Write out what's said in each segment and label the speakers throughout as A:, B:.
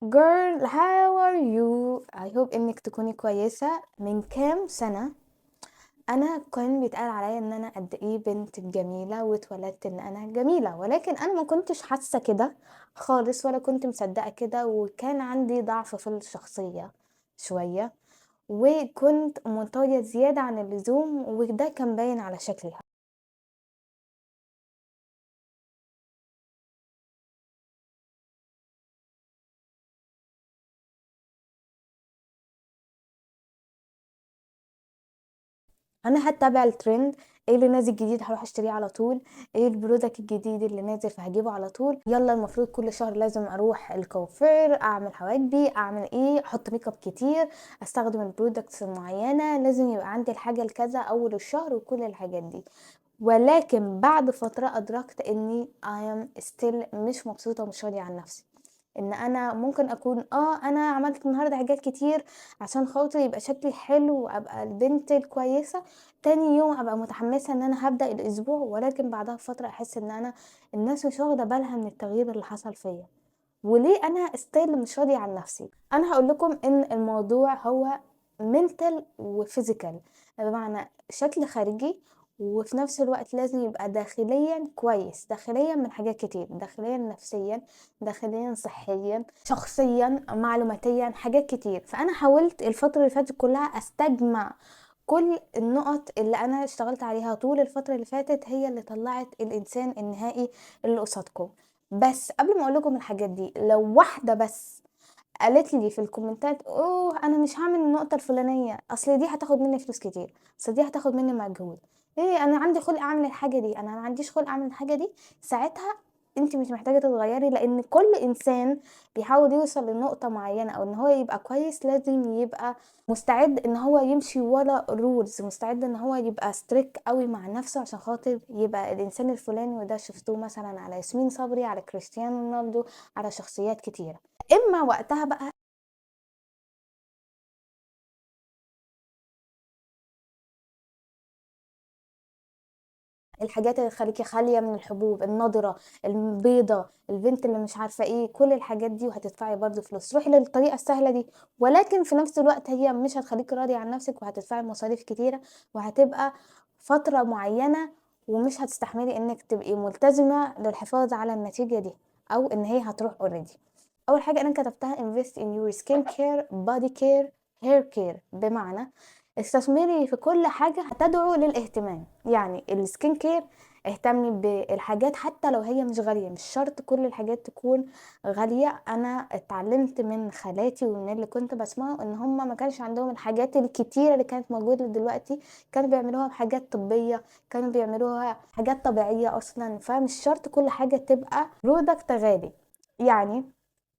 A: Girl, how are you? I hope انك تكوني كويسة. من كام سنة انا كان بيتقال عليا ان انا قد ايه بنت جميلة واتولدت ان انا جميلة، ولكن انا ما كنتش حاسة كده خالص ولا كنت مصدقة كده، وكان عندي ضعف في الشخصية شوية، وكنت منطوية زيادة عن اللزوم، وده كان باين على شكلي. انا هاتبع الترند، ايه اللي نازل جديد هروح اشتريه على طول، ايه البرودكت الجديد اللي نازل فهجيبه على طول. يلا المفروض كل شهر لازم اروح الكوافير، اعمل حواجبي، اعمل ايه، احط ميك اب كتير، استخدم البرودكتس المعينه، لازم يبقى عندي الحاجه الكذا اول الشهر وكل الحاجات دي. ولكن بعد فتره ادركت اني I am still مش مبسوطه ومش راضيه عن نفسي. ان انا ممكن اكون انا عملت النهارده حاجات كتير عشان خاطر يبقى شكلي حلو وابقى البنت الكويسه، تاني يوم ابقى متحمسه ان انا هبدا الاسبوع، ولكن بعدها بفتره احس ان انا الناس مش واخده بالها من التغيير اللي حصل فيا، وليه انا ستيل مش راضيه عن نفسي. انا هقول لكم ان الموضوع هو منتال وفيزيكال، بمعنى شكل خارجي، وفي نفس الوقت لازم يبقى داخليا كويس، داخليا من حاجات كتير، داخليا نفسيا، داخليا صحيا، شخصيا، معلوماتيا، حاجات كتير. فانا حاولت الفترة اللي فاتت كلها استجمع كل النقط اللي انا اشتغلت عليها طول الفترة اللي فاتت، هي اللي طلعت الانسان النهائي اللي قصادكم. بس قبل ما اقول لكم الحاجات دي، لو واحدة بس قالت لي في الكومنتات انا مش هعمل النقطة الفلانية، اصل دي هتاخد مني فلوس كتير، اصل دي هتاخد مني مجهود، ايه انا عندي خلق اعمل الحاجة دي، انا ما عنديش خلق اعمل الحاجة دي، ساعتها انت مش محتاجة تتغيري. لان كل انسان بيحاول يوصل لنقطة معينة او ان هو يبقى كويس لازم يبقى مستعد ان هو يمشي ورا رولز، مستعد ان هو يبقى ستريك قوي مع نفسه عشان خاطر يبقى الانسان الفلاني. وده شفتوه مثلا على ياسمين صبري، على كريستيانو رونالدو، على شخصيات كتيرة. اما وقتها بقى الحاجات اللي تخليكي خالية من الحبوب، النضرة، البيضة، البنت اللي مش عارفة ايه، كل الحاجات دي، وهتدفعي برضو فلوس. روحي للطريقة السهلة دي، ولكن في نفس الوقت هي مش هتخليكي راضية عن نفسك، وهتدفعي مصاريف كتيرة، وهتبقى فترة معينة، ومش هتستحملي انك تبقي ملتزمة للحفاظ على النتيجة دي، او ان هي هتروح اوريدي. اول حاجة انا كتبتها invest in your skin care, body care, hair care، بمعنى استثمري في كل حاجة هتدعو للاهتمام. يعني السكين كير، اهتمي بالحاجات حتى لو هي مش غالية، مش شرط كل الحاجات تكون غالية. انا اتعلمت من خالاتي ومن اللي كنت بسمعه ان هم ما كانش عندهم الحاجات الكتيرة اللي كانت موجودة دلوقتي، كانوا بيعملوها بحاجات طبية، كانوا بيعملوها حاجات طبيعية اصلا، فمش شرط كل حاجة تبقى برودكت غالي. يعني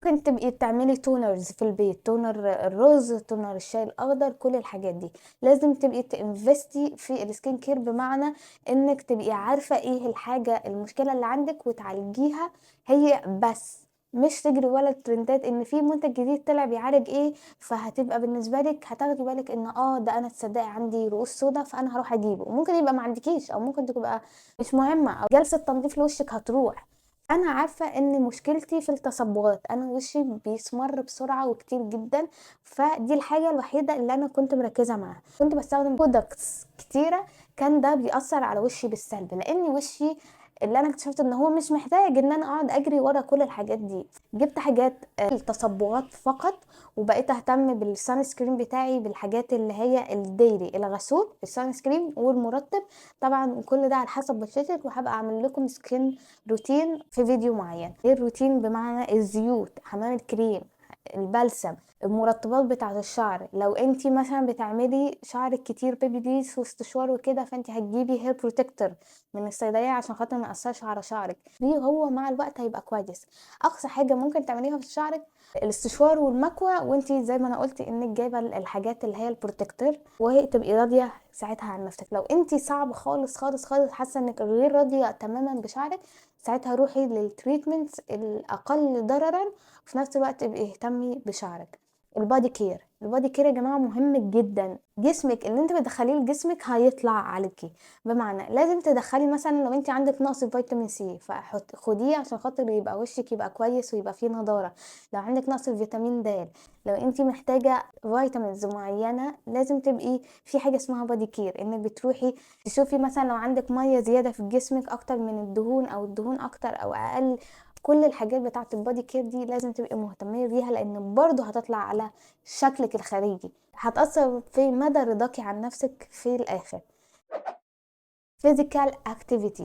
A: ممكن تبقي تعملي تونرز في البيت، تونر الرز، تونر الشاي الاخضر، كل الحاجات دي. لازم تبقي تنفستي في السكين كير، بمعنى انك تبقي عارفة ايه الحاجة المشكلة اللي عندك وتعالجيها هي بس، مش تجري ولا الترندات ان في منتج جديد طلع بيعالج ايه، فهتبقى بالنسبه لك هتاخدي بالك ان ده انا تصدقي عندي رؤوس سودا فانا هروح اجيبه، وممكن يبقى ما عندكيش، او ممكن تبقى مش مهمه، او جلسه تنظيف لوشك هتروح. انا عارفه ان مشكلتي في التصبغات، انا وشي بيسمر بسرعه وكتير جدا، فدي الحاجه الوحيده اللي انا كنت مركزه معاها. كنت بستخدم برودكتس كتيره، كان ده بيأثر على وشي بالسلب، لان وشي اللي انا اكتشفت ان هو مش محتاج ان انا اقعد اجري ورا كل الحاجات دي. جبت حاجات التصبغات فقط، وبقيت اهتم بالسان سكرين بتاعي، بالحاجات اللي هي الديلي، الغسول، السان سكرين والمرطب. طبعا كل ده على حسب بشرتك، وهبقى اعمل لكم سكين روتين في فيديو معين. ايه الروتين؟ بمعنى الزيوت، حمام الكريم، البلسم، المرطبات بتاعه الشعر. لو انتي مثلا بتعملي شعرك كتير بيبي ديس واستشوار وكده، فانتي هتجيبي هير بروتكتور من الصيدليه عشان خاطر ما ياثرش على شعرك، دي هو مع الوقت هيبقى كويس. اقصى حاجه ممكن تعمليها في شعرك الاستشوار والمكوى، وانتي زي ما انا قلت انك جايبه الحاجات اللي هي البروتكتور، وهي تبقي راضيه ساعتها عن نفسك. لو انتي صعب خالص خالص خالص، حاسه انك غير راضيه تماما بشعرك، ساعتها روحي للتريتمنتس الاقل ضررا، وفي نفس الوقت ابقي اهتمي بشعرك. البادي كير يا جماعه مهم جدا. جسمك اللي انت بتدخليه لجسمك هيطلع عليكي. بمعنى لازم تدخلي مثلا لو انت عندك نقص في فيتامين سي خديه عشان خاطر يبقى وشك يبقى كويس ويبقى فيه نضاره. لو عندك نقص في فيتامين د، لو انت محتاجه فيتامينز معينه، لازم تبقي في حاجه اسمها بادي كير، انك بتروحي تشوفي مثلا لو عندك ميه زياده في جسمك اكتر من الدهون، او الدهون اكتر او اقل. كل الحاجات بتاعه البادي كير دي لازم تبقي مهتميه بيها، لان برضو هتطلع على شكلك الخارجي، هتأثر في مدى رضاكي عن نفسك في الآخر. physical activity،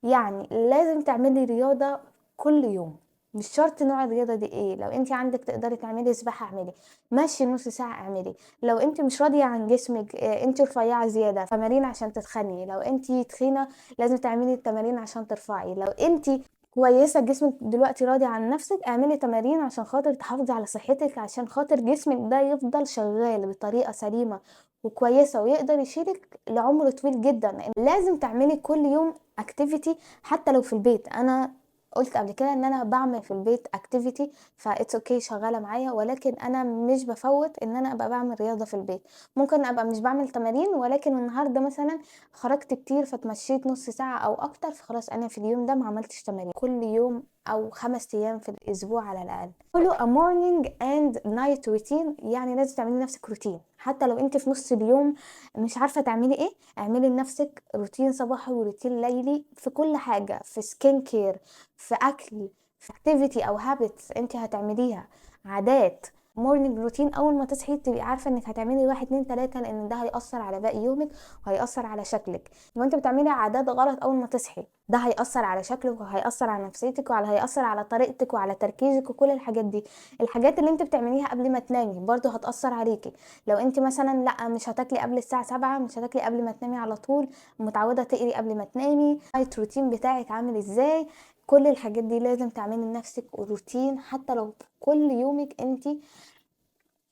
A: يعني لازم تعملي رياضة كل يوم. مش شرط نوع الرياضة دي ايه، لو انت عندك تقدري تعملي سباحة اعملي، مشي نص ساعة اعملي، لو انت مش راضية عن جسمك انت رفيعة زيادة تمارين عشان تتخني، لو انت تخينة لازم تعملي التمارين عشان ترفعي، لو انت كويسة جسمك دلوقتي راضي عن نفسك اعملي تمارين عشان خاطر تحافظي على صحتك، عشان خاطر جسمك ده يفضل شغال بطريقة سليمة وكويسة ويقدر يشيلك لعمر طويل جدا. لازم تعملي كل يوم اكتيفيتي حتى لو في البيت. انا قلت قبل كده ان انا بعمل في البيت اكتيفيتي فايتس اوكي شغاله معايا، ولكن انا مش بفوت ان انا ابقى بعمل رياضه في البيت. ممكن ابقى مش بعمل تمارين، ولكن النهارده مثلا خرجت كتير فتمشيت نص ساعه او اكتر، فخلاص انا في اليوم ده ما عملتش تمارين. كل يوم او 5 ايام في الاسبوع على الاقل. follow a morning and night routine، يعني لازم تعملي لنفسك روتين حتى لو انت في نص اليوم مش عارفه تعملي ايه. اعملي لنفسك روتين صباحي وروتين ليلي في كل حاجه، في سكين كير، في اكل، في اكتيفيتي او هابتس انت هتعمليها، عادات. مورنينج روتين، اول ما تصحي تبقي عارفه انك هتعملي 1 2 3، لان ده هيأثر على باقي يومك وهيأثر على شكلك. لو انت بتعملي عادات غلط اول ما تصحي، ده هيأثر على شكلك وهيأثر على نفسيتك هيأثر على طريقتك وعلى تركيزك وكل الحاجات دي. الحاجات اللي انت بتعمليها قبل ما تنامي برضو هتأثر عليكي. لو انت مثلا لا مش هتاكلي قبل الساعه 7، مش هتاكلي قبل ما تنامي على طول، متعوده تقري قبل ما تنامي، النايت روتين بتاعك عامل ازاي. كل الحاجات دي لازم تعملي لنفسك روتين حتى لو كل يومك انت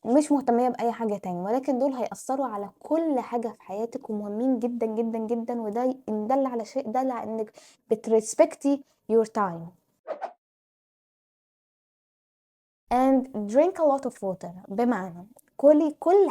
A: مش مهتمية بأي حاجة تاني، ولكن دول هيأثروا على كل حاجة في حياتك ومهمين جدا جدا جدا. وده إن دل على شيء دل على انك بترسبكتي your time. and drink a lot of water، بمعنى كلي كل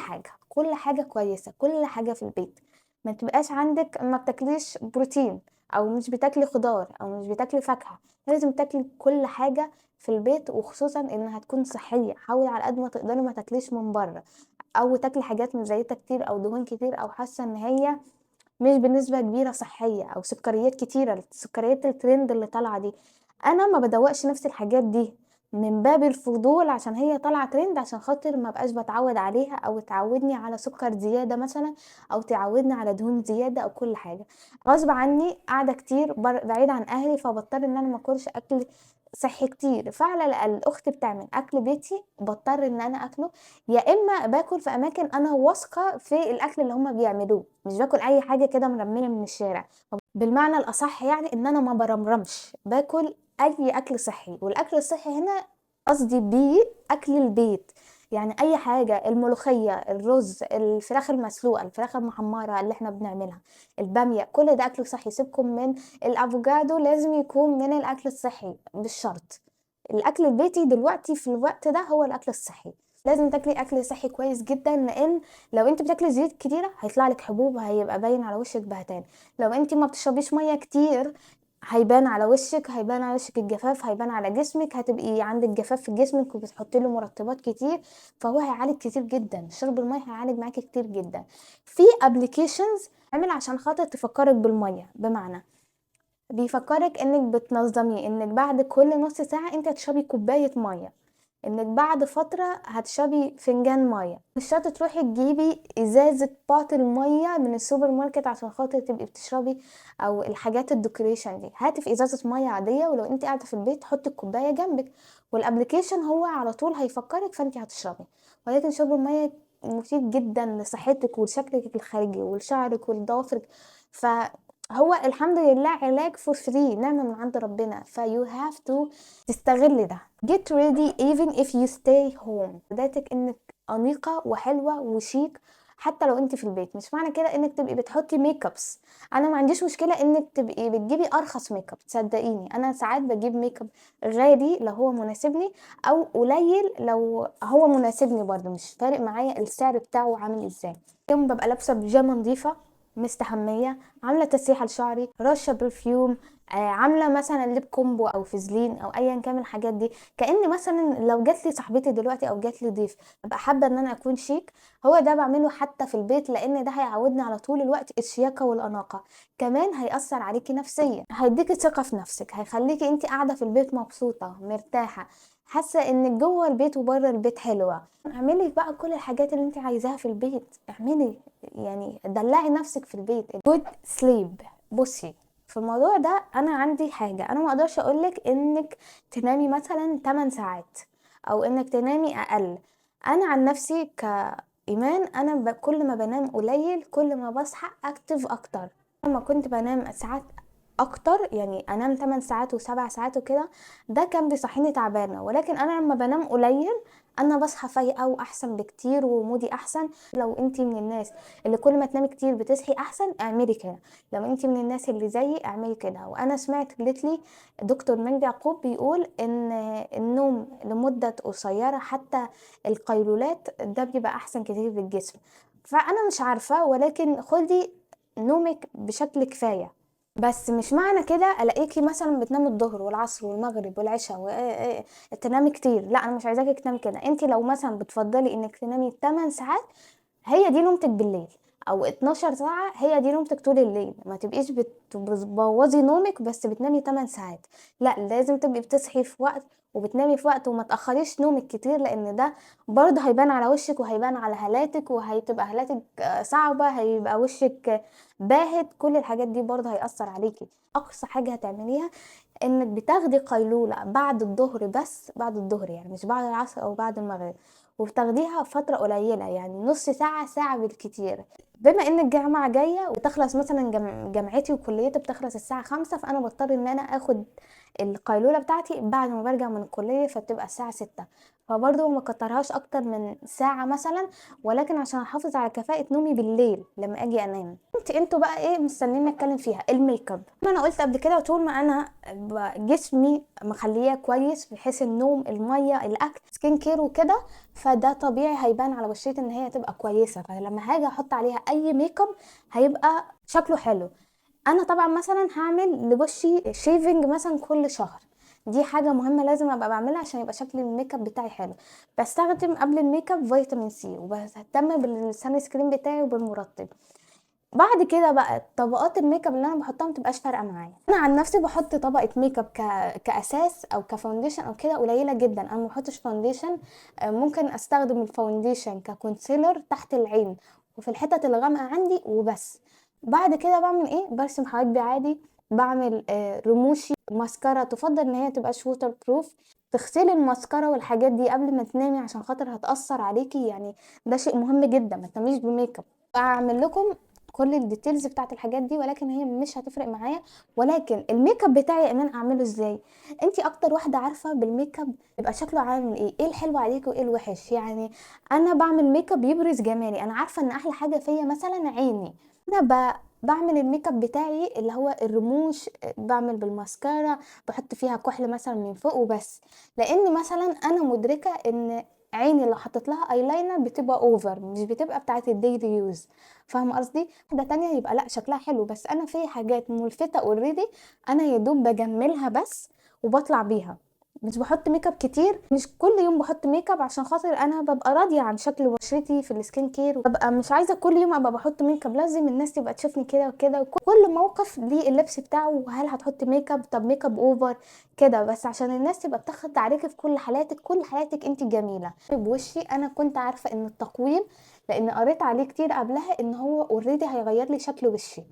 A: حاجة كويسة، كل حاجة في البيت. ما تبقاش عندك ما بتاكليش بروتين، او مش بتاكلي خضار، او مش بتاكلي فاكهة. لازم تاكلي كل حاجة في البيت، وخصوصا انها تكون صحية. حاولي على قد ما تقدري ما تاكليش من بره، او تاكلي حاجات مزيتة كتير او دهون كتير، او حاسة ان هي مش بنسبة كبيرة صحية، او سكريات كتيرة، السكريات الترند اللي طالعة دي. انا ما بدوقش نفس الحاجات دي من باب الفضول عشان هي طالعة ترند، عشان خاطر ما بقاش بتعود عليها، او تعودني على سكر زيادة مثلا، او تعودني على دهون زيادة، او كل حاجة غصب عني. قاعدة كتير بعيد عن اهلي، فبضطر ان انا ما اكلش اكل صحي كتير، فعلى الاقل اختي بتعمل اكل بيتي بضطر ان انا اكله، يا اما باكل في اماكن انا واثقه في الاكل اللي هم بيعملوه، مش باكل اي حاجه كده مرميه من الشارع. بالمعنى الاصح يعني ان انا ما برمرمش، باكل اي اكل صحي. والاكل الصحي هنا قصدي بيه اكل البيت، يعني اي حاجه، الملوخيه، الرز، الفراخ المسلوقه، الفراخ المحمره اللي احنا بنعملها، الباميه، كل ده اكل صحي. سيبكم من الافوكادو، لازم يكون من الاكل الصحي بالشرط. الاكل البيتي دلوقتي في الوقت ده هو الاكل الصحي. لازم تاكلي اكل صحي كويس جدا، لان لو انت بتاكلي زيوت كتيره هيطلع لك حبوب، هيبقى باين على وشك بهتان. لو انت ما بتشربيش ميه كتير هيبان على وشك، هيبان على وشك الجفاف، هيبان على جسمك، هتبقي عندك جفاف في جسمك وبتحطي له مرطبات كتير، فهو هيعالج كتير جدا. شرب الميه هيعالج معاكي كتير جدا. في ابلكيشنز عمل عشان خاطر تفكرك بالميه، بمعنى بيفكرك انك بتنظمي انك بعد كل نص ساعة انت هتشربي كوباية مية، انك بعد فترة هتشربي فنجان مية. مش شرط تروحي تجيبي ازازة باطل مية من السوبر ماركت عشان خاطر تبقي بتشربي، او الحاجات الديكوريشن دي. هاتي في ازازة مية عادية، ولو انت قاعدة في البيت حطي الكوباية جنبك، والابليكيشن هو على طول هيفكرك فانت هتشربي. ولكن شرب المية مفيد جدا لصحتك ولشكلك الخارجي ولشعرك ولضوافرك. هو الحمد لله علاج فور فري، نعمة من عند ربنا، you have to تستغل ده. get ready even if you stay home، ذاتك انك انيقة وحلوة وشيك حتى لو انت في البيت. مش معنى كده انك تبقي بتحطي ميك ابس. انا ما عنديش مشكله انك تبقي بتجيبي ارخص ميك اب، صدقيني انا ساعات بجيب ميك اب غالي لو هو مناسبني، او قليل لو هو مناسبني، برضه مش فارق معايا السعر بتاعه عامل ازاي. يوم ببقى لابسه بيجامه نظيفه، مستحميه، عامله تسريحه لشعري، رشه برفيوم، عامله مثلا ليب كومبو او فازلين او ايا كان من الحاجات دي، كأن مثلا لو جات لي صاحبتي دلوقتي او جات لي ضيف ابقى حابه ان انا اكون شيك. هو ده بعمله حتى في البيت، لان ده هيعودني على طول الوقت الشياكه والاناقه. كمان هيأثر عليكي نفسيا، هيديكي ثقه في نفسك، هيخليكي انت قاعده في البيت مبسوطه مرتاحه، حاسه انك جوه البيت وبره البيت حلوه. اعملي بقى كل الحاجات اللي انت عايزاها في البيت، اعملي يعني دلعي نفسك في البيت. جود سليب. بصي، في الموضوع ده انا عندي حاجه، انا ما اقدرش اقولك انك تنامي مثلا 8 ساعات او انك تنامي اقل. انا عن نفسي كايمان، انا كل ما بنام قليل كل ما بصحى اكتف اكتر. لما كنت بنام ساعات اكتر، يعني انام 8 ساعات و7 ساعات وكده، ده كان بيصحيني تعبانه. ولكن انا لما بنام قليل انا بصحى فايقه واحسن بكتير ومودي احسن. لو انتي من الناس اللي كل ما تنامي كتير بتصحي احسن، اعملي كده. لو انتي من الناس اللي زيي اعملي كده. وانا سمعت ليتلي دكتور مجدي يعقوب بيقول ان النوم لمده قصيره، حتى القيلولات، ده بيبقى احسن كتير في الجسم. فانا مش عارفه، ولكن خدي نومك بشكل كفايه. بس مش معنى كده الاقيكي مثلا بتنامي الظهر والعصر والمغرب والعشاء وتنامي كتير. لا، انا مش عايزاكي تنامي كده. انت لو مثلا بتفضلي انك تنامي 8 ساعات، هي دي نومتك بالليل، او 12 ساعة هي دي نومتك طول الليل. ما تبقيش بتبوظي نومك بس بتنامي 8 ساعات. لا، لازم تبقي بتصحي في وقت وبتنامي في وقت، وما تأخريش نومك كتير، لان ده برضه هيبان على وشك وهيبان على هالاتك، وهتبقى هالاتك صعبة، هيبقى وشك باهت. كل الحاجات دي برضه هيأثر عليكي. اقصى حاجة هتعمليها انك بتاخدي قيلولة بعد الظهر، بس بعد الظهر يعني مش بعد العصر او بعد المغرب، وبتاخديها فترة قليلة، يعني نص ساعة ساعة بالكتير. بما ان الجامعة جاية وتخلص مثلا جامعتي وكليتي بتخلص الساعة 5، فانا بضطر ان انا اخد القيلولة بتاعتي بعد ما برجع من الكلية، فبتبقى الساعة 6. فبرضه ما كترهاش اكتر من ساعة مثلا، ولكن عشان احافظ على كفاءة نومي بالليل لما اجي انام. انتوا بقى ايه مستنيين نتكلم فيها؟ الميك اب. ما انا قلت قبل كده، طول ما انا جسمي مخليه كويس بحيث النوم، الميه، الاكل، سكين كير وكده، فده طبيعي هيبان على بشرتي ان هي تبقى كويسه. فلما هاجي احط عليها اي ميك اب هيبقى شكله حلو. انا طبعا مثلا هعمل لوشي شيفنج مثلا كل شهر، دي حاجه مهمه لازم ابقى بعملها عشان يبقى شكل الميك اب بتاعي حلو. بستخدم قبل الميك اب فيتامين سي، وبهتم بالسان سكرين بتاعي وبالمرطب. بعد كده بقى طبقات الميك اب اللي انا بحطها متبقاش فارقه معايا. انا عن نفسي بحط طبقه ميك اب كاساس او كفاونديشن او كده قليله جدا. انا ما بحطش فاونديشن. ممكن استخدم الفاونديشن ككونسيلر تحت العين وفي الحتت الغامقه عندي وبس. بعد كده بعمل ايه؟ برسم حواجبي عادي، بعمل رموشي. ماسكارا تفضل ان هي تبقى ووتر بروف. تغسلي الماسكارا والحاجات دي قبل ما تنامي عشان خاطر هتأثر عليكي، يعني ده شيء مهم جدا. ما تناميش بميك اب. اعمل لكم كل الديتيلز بتاعت الحاجات دي، ولكن هي مش هتفرق معايا. ولكن الميك اب بتاعي يا ايمان اعمله ازاي؟ انتي اكتر واحده عارفه بالميك اب يبقى شكله عامل ايه، ايه الحلو عليكي وايه الوحش. يعني انا بعمل ميك اب يبرز جمالي. انا عارفه ان احلى حاجه فيا مثلا عيني. انا بعمل الميك اب بتاعي اللي هو الرموش، بعمل بالماسكارا، بحط فيها كحل مثلا من فوق وبس. لان مثلا انا مدركه ان عيني لو حطيت لها ايلاينر بتبقى اوفر، مش بتبقى بتاعت الديلي يوز. فاهمه قصدي؟ واحده تانية يبقى لا شكلها حلو، بس انا في حاجات ملفته اوريدي، انا يا دوب بجملها بس وبطلع بيها. مش بحط ميك اب كتير، مش كل يوم بحط ميك اب، عشان خاطر انا ببقى راضيه عن شكل بشرتي في السكين كير. ببقى مش عايزه كل يوم ابقى بحط ميك اب، لازم الناس تبقى تشوفني كده وكده. وكل موقف ليه اللبس بتاعه، وهل هتحط ميك اب؟ طب ميك اب اوفر كده بس عشان الناس تبقى بتاخد عليكي في كل حالاتك. كل حالاتك انت جميله بوشي. انا كنت عارفه ان التقويم، لان قريت عليه كتير قبلها، ان هو اوريدي هيغير لي شكل وشي.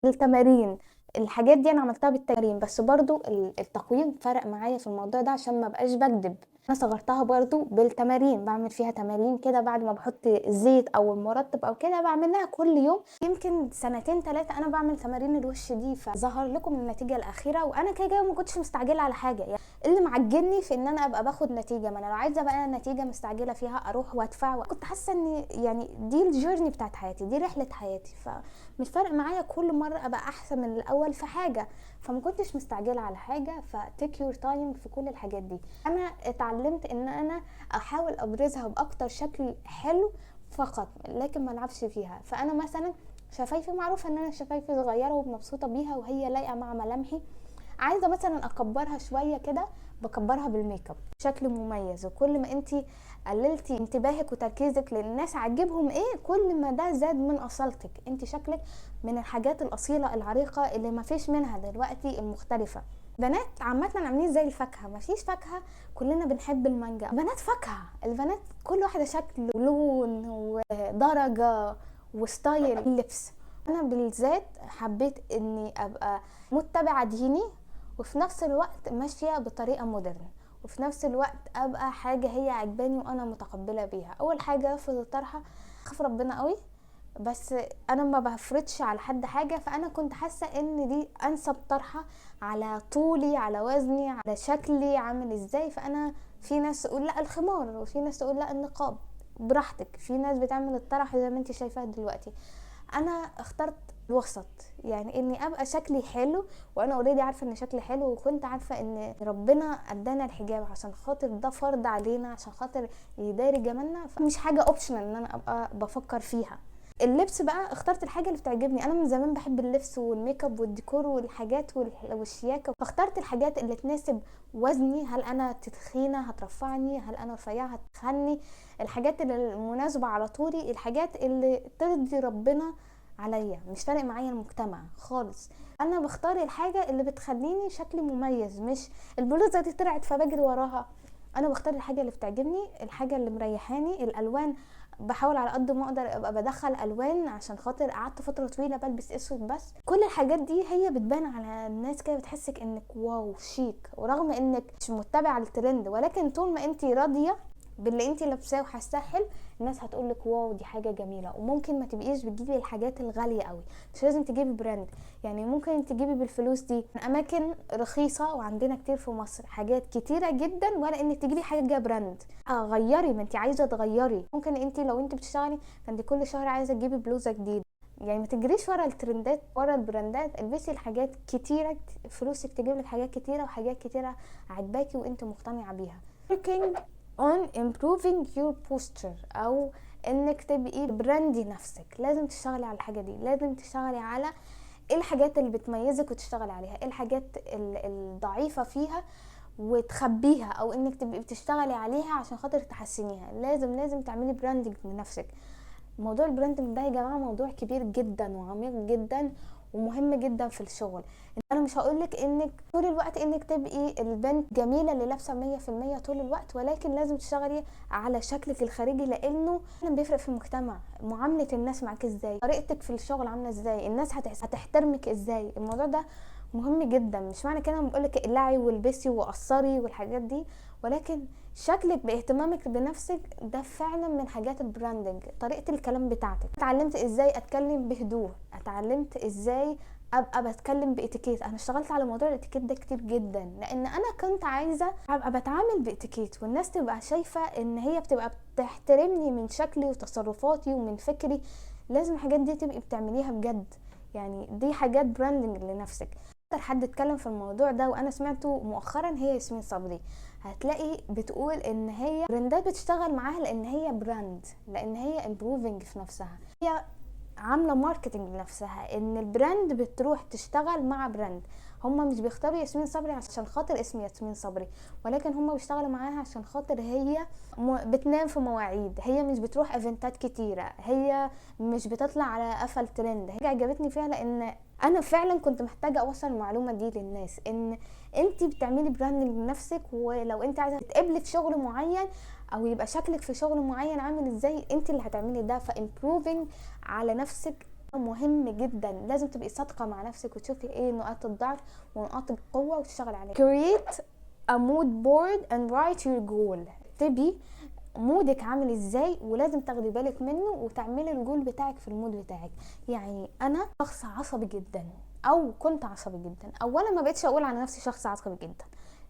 A: التمارين، الحاجات دي انا عملتها بالتمارين، بس برضو التقويم فرق معايا في الموضوع ده عشان ما بقاش بكدب. انا صغرتها برضو بالتمارين، بعمل فيها تمارين كده بعد ما بحط الزيت او المرطب او كده، بعملها كل يوم. يمكن سنتين 3 انا بعمل تمارين الوش دي، فظهر لكم النتيجه الاخيره. وانا كده ما كنتش مستعجله على حاجه، يعني اللي معجلني في ان انا ابقى باخد نتيجه. ما انا لو عايزه بقى نتيجه مستعجله فيها اروح وادفع، كنت حاسه ان يعني دي الجيرني بتاعت حياتي، دي رحله حياتي، مش فارق معايا كل مره ابقى احسن من الاول في حاجه. فما كنتش مستعجله على حاجه، فتيك يور تايم في كل الحاجات دي. انا اتعلمت ان انا احاول ابرزها باكتر شكل حلو فقط، لكن ما العبش فيها. فانا مثلا شفايفي معروفه ان انا شفايفي صغيره ومبسوطه بيها وهي لايقه مع ملامحي، عايزه مثلا اكبرها شويه كده، بكبرها بالميك اب شكل مميز. وكل ما انتي قللتي انتباهك وتركيزك للناس عجبهم ايه، كل ما ده زاد من اصالتك. انتي شكلك من الحاجات الاصيله العريقه اللي ما فيش منها دلوقتي، المختلفه. بنات عامه عاملين زي الفاكهه، ما فيش فاكهه كلنا بنحب المانجا، بنات فاكهه. البنات كل واحده شكل ولون ودرجه وستايل اللبس. انا بالذات حبيت اني ابقى متبعه ديني، وفي نفس الوقت ماشيه بطريقه مودرن، وفي نفس الوقت ابقى حاجه هي عجباني وانا متقبله بيها. اول حاجه في الطرحه، خاف ربنا قوي، بس انا ما بفرضش على حد حاجه. فانا كنت حاسه ان دي انسب طرحه على طولي، على وزني، على شكلي عامل ازاي. فانا في ناس تقول لا الخمار، وفي ناس تقول لا النقاب، براحتك. في ناس بتعمل الطرح زي ما انت شايفاها دلوقتي. انا اخترت الوسط، يعني اني ابقى شكلي حلو، وانا اوريدي عارفه ان شكلي حلو، وكنت عارفه ان ربنا ادانا الحجاب عشان خاطر ده فرض علينا، عشان خاطر يداري جمالنا، فمش حاجه اوبشنال ان انا ابقى بفكر فيها. اللبس بقى اخترت الحاجه اللي بتعجبني. انا من زمان بحب اللبس والميك اب والديكور والحاجات والشياكه، فاخترت الحاجات اللي تناسب وزني. هل انا تخينه هترفعني، هل انا رفيعه هتخني، الحاجات اللي المناسبه على طولي، الحاجات اللي ترضي ربنا عليا. مش فارق معايا المجتمع خالص، انا بختار الحاجه اللي بتخليني شكلي مميز. مش البلوزه دي طلعت فبجري وراها، انا بختار الحاجه اللي بتعجبني، الحاجه اللي مريحاني. الالوان بحاول على قد ما اقدر ابقى بدخل الوان، عشان خاطر قعدت فتره طويله بلبس اسود بس. كل الحاجات دي هي بتبان على الناس كده، بتحسك انك واو شيك، ورغم انك مش متبعه الترند، ولكن طول ما انتي راضيه باللي انتي لابساه وحاساه حلو، الناس هتقولك واو دي حاجه جميله. وممكن ما تبقيش بتجيبي الحاجات الغاليه قوي، مش لازم تجيبي براند، يعني ممكن تجيبي بالفلوس دي من اماكن رخيصه. وعندنا كتير في مصر حاجات كتيره جدا، ولا انك تجيبي حاجه براند. غيري، ما انت عايزه تغيري. ممكن انت لو انت بتشتغلي فانت كل شهر عايزه تجيبي بلوزه جديده، يعني ما تجريش ورا الترندات ورا البراندات. البسي الحاجات كتيره، فلوسك تجيب لك حاجات كتيره، وحاجات كتيره عجباكي وانت مقتنعه بيها. working on improving your posture، او انك تبقي براندي نفسك. لازم تشتغلي على الحاجه دي، لازم تشتغلي على ايه الحاجات اللي بتميزك وتشتغلي عليها، ايه الحاجات الضعيفه فيها وتخبيها، او انك تبقي بتشتغلي عليها عشان خاطر تحسنيها. لازم تعملي براندنج لنفسك. موضوع البراندنج ده يا جماعه موضوع كبير جدا وعميق جدا ومهم جدا في الشغل. انا مش هقولك انك طول الوقت انك تبقي البنت جميله اللي لابسه 100% طول الوقت، ولكن لازم تشتغلي على شكلك الخارجي، لانه بيفرق في المجتمع. معامله الناس معاك ازاي، طريقتك في الشغل عامله ازاي، الناس هتحترمك ازاي. الموضوع ده مهم جدا. مش معنى كده بقولك اقلعي والبسي وقصري والحاجات دي، ولكن شكلك باهتمامك بنفسك ده فعلا من حاجات البراندنج. طريقه الكلام بتاعتك، اتعلمت ازاي اتكلم بهدوء، اتعلمت ازاي ابقى بتكلم باتيكيت. انا اشتغلت على موضوع الاتيكيت ده كتير جدا، لان انا كنت عايزه ابقى بتعامل باتيكيت، والناس تبقى شايفه ان هي بتبقى بتحترمني من شكلي وتصرفاتي ومن فكري. لازم الحاجات دي تبقي بتعمليها بجد، يعني دي حاجات براندنج لنفسك. اكتر حد اتكلم في الموضوع ده وانا سمعته مؤخرا هي ياسمين صبري. هتلاقي بتقول ان هي براندات بتشتغل معاها لان هي براند، لان هي امبروفنج في نفسها، هي عامله ماركتنج لنفسها. ان البراند بتروح تشتغل مع براند. هما مش بيختاروا ياسمين صبري عشان خاطر اسم ياسمين صبري، ولكن هما بيشتغلوا معاها عشان خاطر هي بتنام في مواعيد، هي مش بتروح ايفنتات كتيره، هي مش بتطلع على قفل ترند. هي عجبتني فيها لان انا فعلا كنت محتاجه اوصل المعلومه دي للناس، ان انت بتعملي براندنج لنفسك. ولو انت عايزه تقبلي في شغل معين او يبقى شكلك في شغل معين عامل ازاي، انت اللي هتعملي ده. فامبروفنج على نفسك مهم جدا، لازم تبقي صادقه مع نفسك وتشوفي ايه نقاط الضعف ونقاط القوه وتشتغل عليها. create a mood board and write your goal. تبي مودك عامل ازاي ولازم تاخدي بالك منه وتعملي الجول بتاعك في المود بتاعك. يعني انا شخص عصبي جدا، او كنت عصبي جدا. اولا ما بقتش اقول على نفسي شخص عصبي جدا.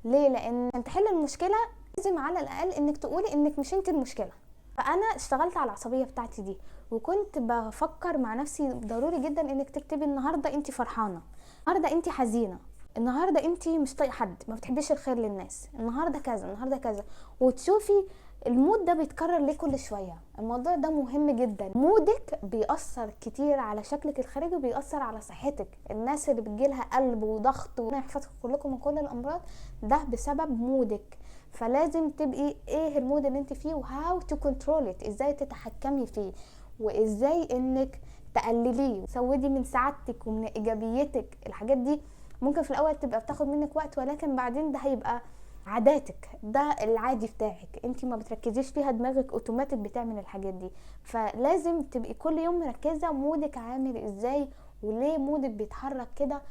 A: ليه؟ لان عشان تحل المشكله لازم على الاقل انك تقولي انك مش انت المشكله. فانا اشتغلت على العصبيه بتاعتي دي، وكنت بفكر مع نفسي ضروري جدا انك تكتبي النهارده انت فرحانه، النهارده انت حزينه، النهارده انت مش طايقه حد، ما بتحبيش الخير للناس، النهارده كذا، النهارده كذا. وتشوفي المود ده بيتكرر ليه كل شويه. الموضوع ده مهم جدا. مودك بيأثر كتير على شكلك الخارجي وبيأثر على صحتك. الناس اللي بتجيلها قلب وضغط ويحفظكم كلكم من كل الامراض ده بسبب مودك. فلازم تبقي ايه المود اللي انت فيه وهاو تو كنترول ات، ازاي تتحكمي فيه وازاي انك تقلليه. سودي من سعادتك ومن ايجابيتك. الحاجات دي ممكن في الاول تبقى بتاخد منك وقت، ولكن بعدين ده هيبقى عاداتك، ده العادي بتاعك، انت ما بتركزيش فيها، دماغك اوتوماتيك بتعمل الحاجات دي. فلازم تبقي كل يوم مركزه مودك عامل ازاي، وليه مودك بيتحرك كده،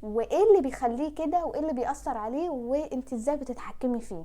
A: وايه اللي بيخليه كده، وايه اللي بيأثر عليه، وانت ازاي بتتحكمي فيه.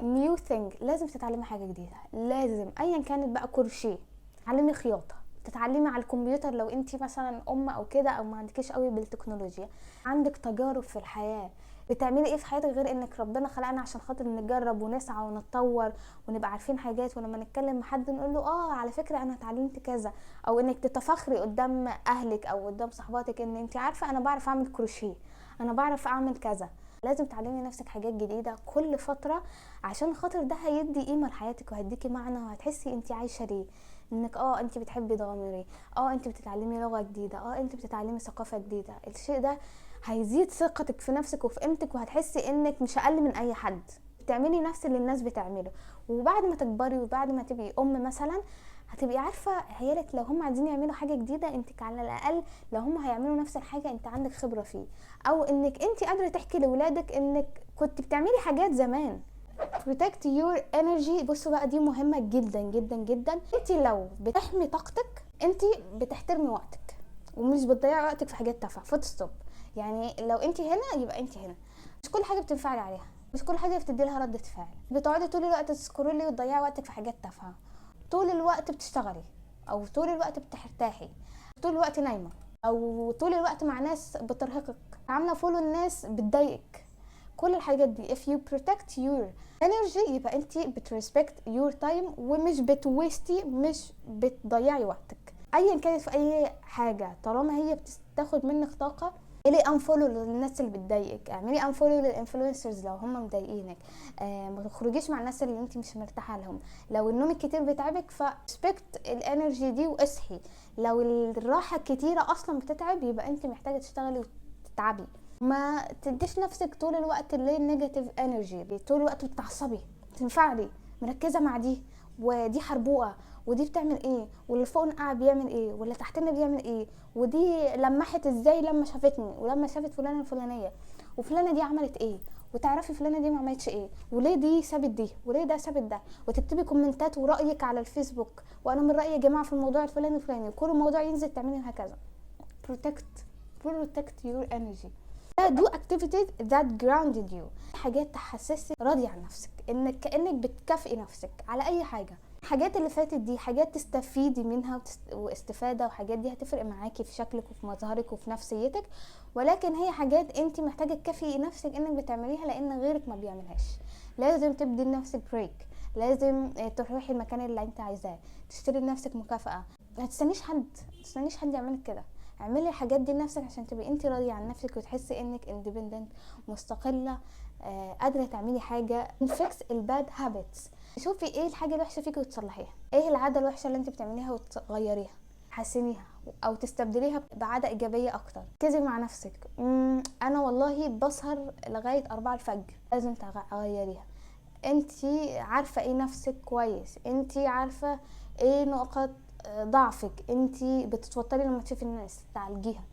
A: نيو ثينج، لازم تتعلمي حاجه جديده. لازم ايا كانت بقى، كروشيه، تعلمي خياطه، تتعلمي على الكمبيوتر لو انت مثلا او كده، او ما عندكيش قوي بالتكنولوجيا. عندك تجارب في الحياه، بتعملي ايه في حياتك غير انك ربنا خلقنا عشان خاطر نجرب ونسعى ونتطور ونبقى عارفين حاجات، ولما نتكلم مع حد نقول له على فكره انا اتعلمت كذا، او انك تتفخري قدام اهلك او قدام صحباتك ان انت عارفه انا بعرف اعمل كروشيه، انا بعرف اعمل كذا. لازم تعلمي نفسك حاجات جديده كل فتره، عشان خاطر ده هيدي قيمه لحياتك وهيديكي معنى، وهتحسي انت عايشه ليه. انك انت بتحبي تغامري، انت بتتعلمي لغه جديده، انت بتتعلمي ثقافه جديده. الشيء ده هيزيد ثقتك في نفسك وفي قيمتك، وهتحسي انك مش اقل من اي حد، بتعملي نفس اللي الناس بتعمله. وبعد ما تكبري وبعد ما تبقي مثلا، هتبقي عارفه عيالك لو هم عايزين يعملوا حاجه جديده، انت على الاقل لو هم هيعملوا نفس الحاجه انت عندك خبره فيه، او انك انت قادره تحكي لاولادك انك كنت بتعملي حاجات زمان. protect your energy. بصوا بقى، دي مهمه جدا جدا جدا. انت لو بتحمي طاقتك انت بتحترمي وقتك، ومش بتضيعي وقتك في حاجات تافهه. فوت ستوب. يعني لو انت هنا يبقى انت هنا. مش كل حاجه بتنفعلي عليها، مش كل حاجه بتدي لها رده فعل. بتقعدي طول الوقت تسكرولي وتضيعي وقتك في حاجات تافهه، طول الوقت بتشتغلي، او طول الوقت بترتاحي، طول الوقت نايمه، او طول الوقت مع ناس بترهقك، عامله فولو الناس بتضايقك. كل الحاجات دي if you protect your energy يبقى انت بترسبكت your time، ومش بتويستي، مش بتضيعي وقتك ايا كانت في اي حاجه. طالما هي بتاخد منك طاقه، اعملي انفولو للناس اللي بتضايقك، اعملي انفولو للانفلونسرز لو هم مضايقينك، ما تخرجيش مع الناس اللي انت مش مرتاحه لهم. لو النوم الكتير بتعبك فريسبكت الانرجي دي واصحي. لو الراحه الكتيره اصلا بتتعب يبقى انت محتاجه تشتغلي وتتعبي. ما تديش نفسك طول الوقت اللي نيجاتيف انرجي، طول الوقت بتعصبي، تنفعلي مركزه مع دي، ودي حربوقه، ودي بتعمل ايه، واللي فوق قاعد بيعمل ايه، واللي تحتنا بيعمل ايه، ودي لمحت ازاي لما شافتني، ولما شافت فلانه الفلانيه، وفلانه دي عملت ايه، وتعرفي فلانه دي ما عملتش ايه، وليه دي سابت دي، وليه ده سابت ده. وتكتبي كومنتات ورايك على الفيسبوك، وانا من رايي يا جماعه في الموضوع الفلاني الفلاني، وكل موضوع ينزل تعملي هكذا. protect your energy. do activities that grounded you. حاجات تحسسك راضية عن نفسك، انك كأنك بتكافئي نفسك على اي حاجة. الحاجات اللي فاتت دي حاجات تستفيدي منها واستفادة، وحاجات دي هتفرق معاكي في شكلك وفي مظهرك وفي نفسيتك، ولكن هي حاجات انت محتاجة تكافئي نفسك انك بتعمليها لان غيرك ما بيعملهاش. لازم تبدي لنفسك بريك، لازم تروحي المكان اللي انت عايزاه، تشتري لنفسك مكافأة. ما تستنيش حد يعملك كده. اعملي الحاجات دي لنفسك عشان تبقي انت راضيه عن نفسك وتحسي انك اندبندنت، مستقله، قادره تعملي حاجه. فيكس الباد هابتس. شوفي ايه الحاجه الوحشه فيكي وتصلحيها، ايه العاده الوحشه اللي انت بتعمليها وتغيريها، حسنيها او تستبدليها بعاده ايجابيه اكتر. ركزي مع نفسك. انا والله بسهر لغايه 4 الفجر، لازم تغيريها. انت عارفه ايه نفسك كويس، انت عارفه ايه نقاط ضعفك، انت بتتوتري لما تشوفي الناس، تعالجيها.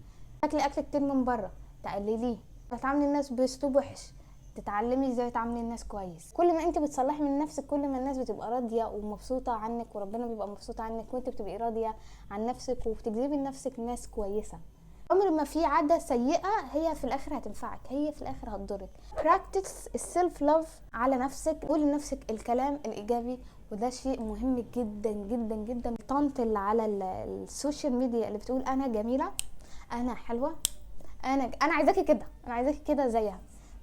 A: تاكلي اكل كتير من بره، تقلليه. بتعاملي الناس باسلوب وحش، تتعلمي ازاي تعاملي الناس كويس. كل ما انت بتصلحي من نفسك كل ما الناس بتبقى راضيه ومبسوطه عنك، وربنا بيبقى مبسوط عنك، وانت بتبقي راضيه عن نفسك وبتجذبي لنفسك ناس كويسه. عمر ما في عادة سيئة هي في الآخر هتنفعك، هي في الآخر هتضرك. practice السيلف لاف على نفسك، قولي لنفسك الكلام الإيجابي، وده شيء مهم جدا جدا جدا. طنط اللي على السوشيال ميديا اللي بتقول أنا جميلة، أنا حلوة، أنا عايزاكي كده، أنا عايزاكي كده زيها.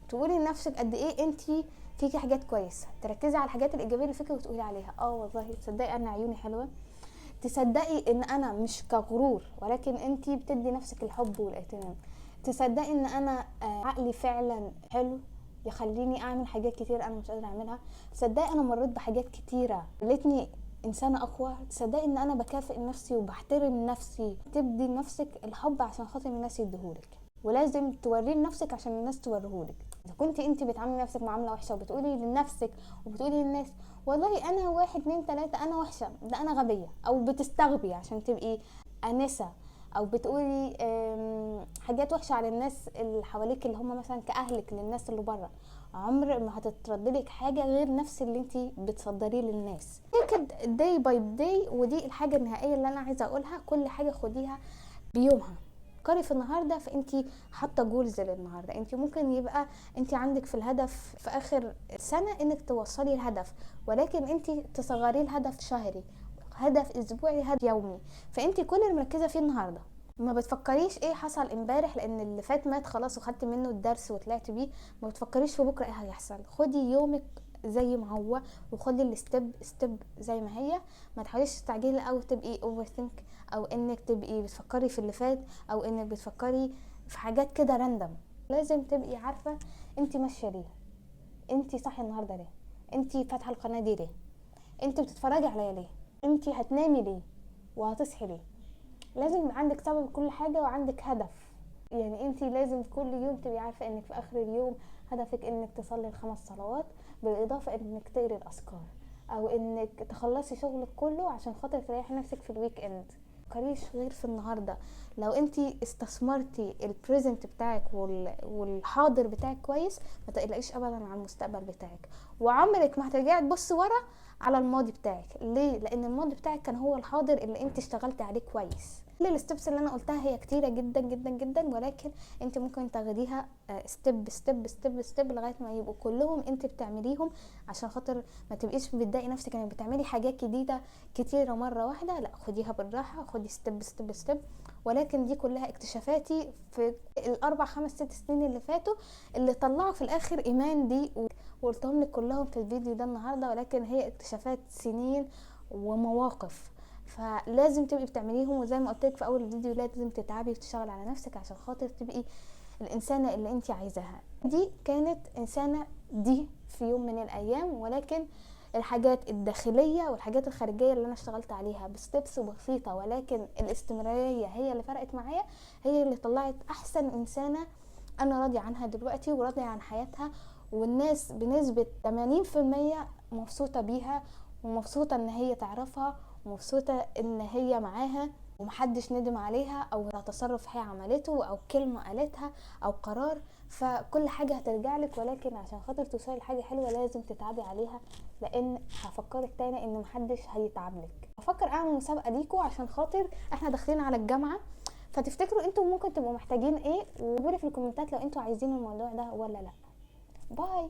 A: تقولي لنفسك قد إيه أنتي فيكي حاجات كويسة، تركزي على الحاجات الإيجابية اللي فيكي وتقولي عليها والله تصدقي أنا عيوني حلوة، تصدقي ان انا مش كغرور ولكن انتي بتدي نفسك الحب والاهتمام، تصدقي ان انا عقلي فعلا حلو يخليني اعمل حاجات كتير انا مش قادره اعملها، تصدقي انا مريت بحاجات كتيره خلتني انسانه اقوى، تصدقي ان انا بكافئ نفسي وبحترم نفسي. تدي لنفسك الحب عشان خاطر الناس يديهولك، ولازم توريه لنفسك عشان الناس توريهولك. اذا كنت انت بتعاملي نفسك معامله وحشه وبتقولي لنفسك وبتقولي للناس والله انا 1 2 3 انا وحشه، ده انا غبيه، او بتستغبي عشان تبقي انسه، او بتقولي حاجات وحشه على الناس اللي حواليك اللي هم مثلا كاهلك للناس اللي بره، عمر ما هتتردلك حاجه غير نفس اللي انت بتصدريه للناس. take داي باي داي، ودي الحاجه النهائيه اللي انا عايزه اقولها. كل حاجه خديها بيومها. فكري في النهارده، فانت حاطه جولز للنهارده. انت ممكن يبقى انت عندك في الهدف في اخر سنه انك توصلي الهدف، ولكن انت تصغري الهدف شهري، هدف اسبوعي، هدف يومي. فانت كل اللي مركزه فيه النهارده، ما بتفكريش ايه حصل امبارح لان اللي فات مات خلاص وخدت منه الدرس وطلعت بيه. ما بتفكريش في بكره ايه هيحصل. خدي يومك زي ما هو، وخدي الستيب ستيب زي ما هي. ما تحاوليش تستعجلي او تبقي اوفر ثينك، او انك تبقي بتفكري في اللي فات، او انك بتفكري في حاجات كده راندم. لازم تبقي عارفه انت ماشيه ليه، انت صاحيه النهارده ليه، انت فاتحه القناه دي ليه، انت بتتفرجي عليا ليه، انت هتنامي ليه وهتصحي ليه. لازم يبقى عندك سبب كل حاجه وعندك هدف. يعني انت لازم كل يوم تبقي عارفه انك في اخر اليوم هدفك انك تصلي ال5 صلوات، بالاضافه انك تقري الاذكار، او انك تخلصي شغلك كله عشان خاطر تريحي نفسك في الويك اند. متفكريش غير في النهارده. لو انت استثمرتي البريزنت بتاعك والحاضر بتاعك كويس، ما تقلقيش ابدا على المستقبل بتاعك، وعمرك ما هترجعي تبصي ورا على الماضي بتاعك. ليه؟ لان الماضي بتاعك كان هو الحاضر اللي انت اشتغلتي عليه كويس. كل الستبس اللي انا قلتها هي كتيره جدا جدا جدا، ولكن انت ممكن تاخديها ستيب ستيب ستيب ستيب لغايه ما يبقوا كلهم انت بتعمليهم، عشان خاطر ما تبقيش بتضايقي نفسك انك بتعملي حاجات جديده كتيره مره واحده. لا، خديها بالراحه، خدي ستيب ستيب ستيب. ولكن دي كلها اكتشافاتي في ال4 5 6 سنين اللي فاتوا، اللي طلعوا في الاخر ايمان دي، وقلتهم لك كلهم في الفيديو ده النهارده. ولكن هي اكتشافات سنين ومواقف، فلازم تبقي بتعمليهم. وزي ما قلت لك في اول الفيديو، لازم تتعبي وتشتغلي على نفسك عشان خاطر تبقي الانسانه اللي انت عايزاها. دي كانت انسانه دي في يوم من الايام، ولكن الحاجات الداخليه والحاجات الخارجيه اللي انا اشتغلت عليها بستبس بسيطه، ولكن الاستمراريه هي اللي فرقت معايا، هي اللي طلعت احسن انسانه انا راضيه عنها دلوقتي وراضيه عن حياتها. والناس بنسبه 80% مبسوطه بيها، ومبسوطه ان هي تعرفها، ومبسوطه ان هي معاها، ومحدش ندم عليها او تصرف هي عملته او كلمه قالتها او قرار. فكل حاجه هترجع لك، ولكن عشان خاطر توصلي لحاجه حلوه لازم تتعبي عليها. لان هفكرك تاني ان محدش هيتعب لك. بفكر اعمل مسابقه ليكوا عشان خاطر احنا داخلين على الجامعه، فتفتكروا انتوا ممكن تبقوا محتاجين ايه، وقولوا في الكومنتات لو انتوا عايزين الموضوع ده ولا لا. باي.